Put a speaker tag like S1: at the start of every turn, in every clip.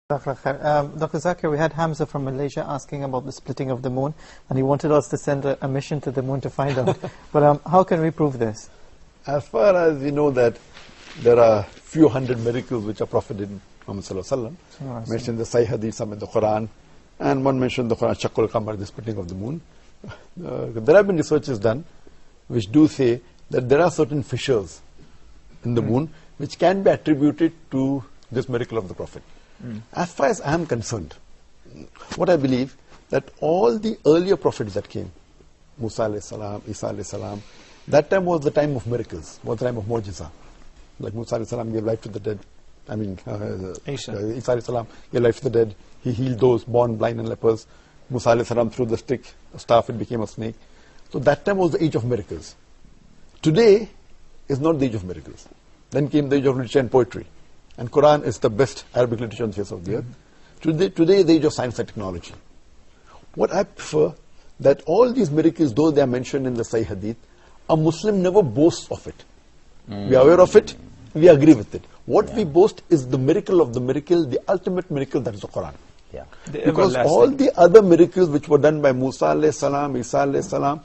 S1: Dr. Zakir, we had Hamza from Malaysia asking about the splitting of the moon, and he wanted us to send a mission to the moon to find out. But how can we prove this?
S2: As far as we know that there are few hundred miracles which are Prophet in Muhammad Sallallahu Alaihi Wasallam, mentioned the Sahih Hadith, some in the Quran, and one mentioned the Quran, Shaqul Qamar, the splitting of the moon. There have been researches done which do say that there are certain fissures in the moon which can be attributed to this miracle of the Prophet. As far as I am concerned, what I believe, that all the earlier prophets that came, Musa alayhi salam, Isa alayhi salam, that time was the time of miracles, was the time of mu'jiza. Like Musa alayhi salam gave life to the dead. I mean, Isa alayhi salam gave life to the dead. He healed those born blind and lepers. Musa alayhi salam threw the stick, a staff, it became a snake. So that time was the age of miracles. Today is not the age of miracles. Then came the age of literature and poetry. And Quran is the best Arabic literature on the face of the earth. Today is the age of science and technology. What I prefer, that all these miracles, though they are mentioned in the Sahih Hadith, a Muslim never boasts of it. We are aware of it, we agree with it. What we boast is the miracle of the miracle, the ultimate miracle, that is the Quran. Because all the other miracles which were done by Musa alayhi salam, Isa alayhi salam,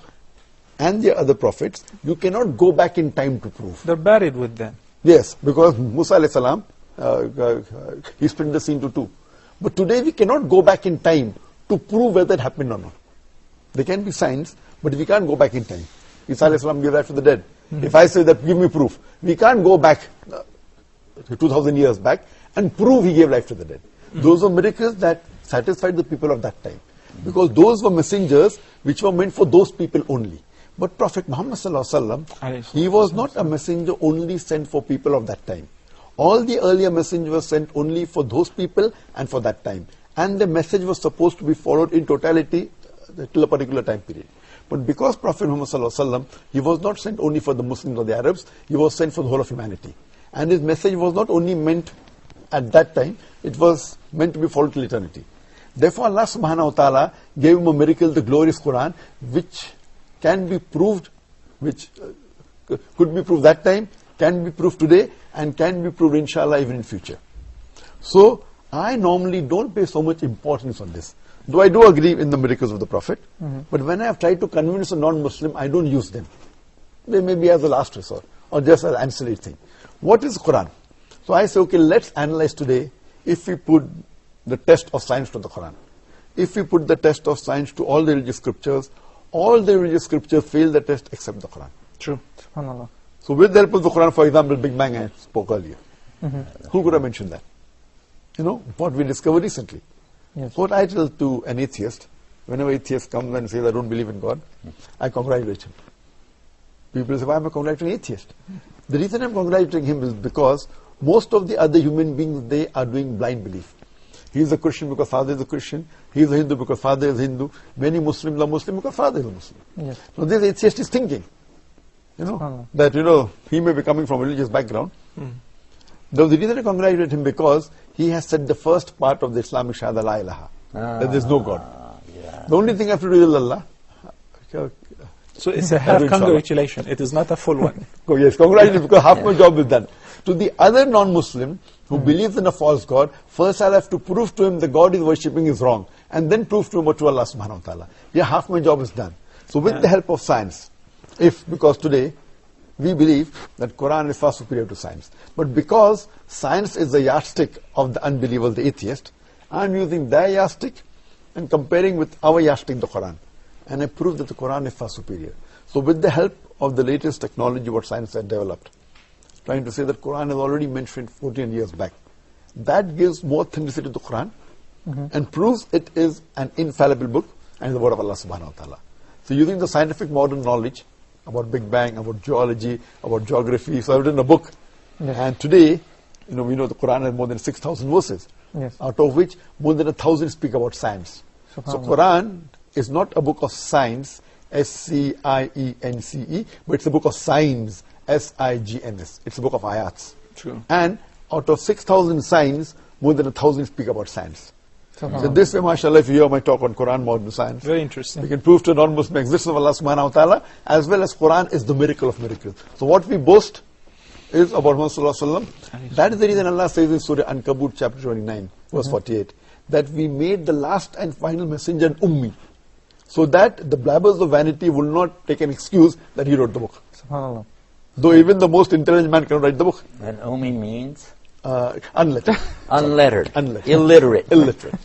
S2: and the other prophets, you cannot go back in time to prove.
S3: They're buried with them.
S2: Yes, because Musa alayhi salam, he split the sea into two. But today we cannot go back in time to prove whether it happened or not. There can be signs, but we can't go back in time. Isa alayhi salam gave life to the dead. If I say that, give me proof, we can't go back 2000 years back and prove he gave life to the dead. Those were miracles that satisfied the people of that time. Because those were messengers which were meant for those people only. But Prophet Muhammad Sallallahu Alaihi Wasallam, he was not a messenger only sent for people of that time. All the earlier messengers were sent only for those people and for that time. And the message was supposed to be followed in totality till a particular time period. But because Prophet Muhammad Sallallahu Alaihi Wasallam, he was not sent only for the Muslims or the Arabs, he was sent for the whole of humanity. And his message was not only meant at that time, it was meant to be followed till eternity. Therefore Allah subhanahu wa ta'ala gave him a miracle, the glorious Quran, which can be proved, which could be proved that time, can be proved today, and can be proved inshallah even in future. So I normally don't pay so much importance on this. Though I do agree in the miracles of the Prophet, but when I have tried to convince a non-Muslim, I don't use them. They may be as a last resort, or just as an ancillary thing. What is Quran? So I say, okay, let's analyze today, if we put the test of science to the Quran. If we put the test of science to all the religious scriptures, all the religious scriptures fail the test except the Quran.
S3: True.
S1: SubhanAllah.
S2: So with the help of the Quran, for example, Big Bang I spoke earlier. Who could have mentioned that? You know, what we discovered recently.
S1: Yes.
S2: What I tell to an atheist, whenever atheist comes and says, I don't believe in God, I congratulate him. People say, why am I congratulating an atheist? The reason I'm congratulating him is because most of the other human beings, they are doing blind belief. He is a Christian because father is a Christian. He is a Hindu because father is Hindu. Many Muslims are Muslim because father is a Muslim.
S1: Yes.
S2: So this atheist is thinking, that, he may be coming from a religious background. The reason I congratulate him because he has said the first part of the Islamic Shahada, La ilaha, that there is no God. The only thing I have to do is Allah.
S3: So it's a half congratulation. It is not a full one.
S2: Oh, yes, congratulations, because half my job is done. To the other non-Muslim who believes in a false God, first I'll have to prove to him the God he's worshipping is wrong, and then prove to him what to Allah subhanahu wa ta'ala. Yeah, half my job is done. So with the help of science, because today we believe that Quran is far superior to science, but because science is the yardstick of the unbeliever, the atheist, I'm using their yardstick and comparing with our yardstick, the Quran. And I prove that the Quran is far superior. So with the help of the latest technology what science has developed, trying to say that Quran is already mentioned 14 years back, that gives more authenticity to the Quran and proves it is an infallible book and the word of Allah subhanahu wa ta'ala. So using the scientific modern knowledge about Big Bang, about geology, about geography, so I've written a book. And today, we know the Quran has more than 6,000 verses, out of which more than 1,000 speak about science. So Quran is not a book of science, S-C-I-E-N-C-E, but it's a book of signs, S-I-G-N-S. It's a book of ayats.
S3: True.
S2: And out of 6,000 signs, more than 1,000 speak about science. So this way, mashallah, if you hear my talk on Quran, modern science,
S3: very interesting.
S2: We can prove to a non-Muslim existence of Allah subhanahu wa ta'ala, as well as Quran is the miracle of miracles. So what we boast is about Muhammad sallallahu alaihi wasallam. That is the reason Allah says in Surah Ankabut chapter 29 verse 48 that we made the last and final messenger an ummi, so that the blabbers of vanity will not take an excuse that he wrote the book.
S1: SubhanAllah.
S2: Though even the most intelligent man cannot write the book.
S4: And ummi means?
S2: Unlettered.
S4: Unlettered.
S2: Unlettered.
S4: Illiterate.
S2: Illiterate.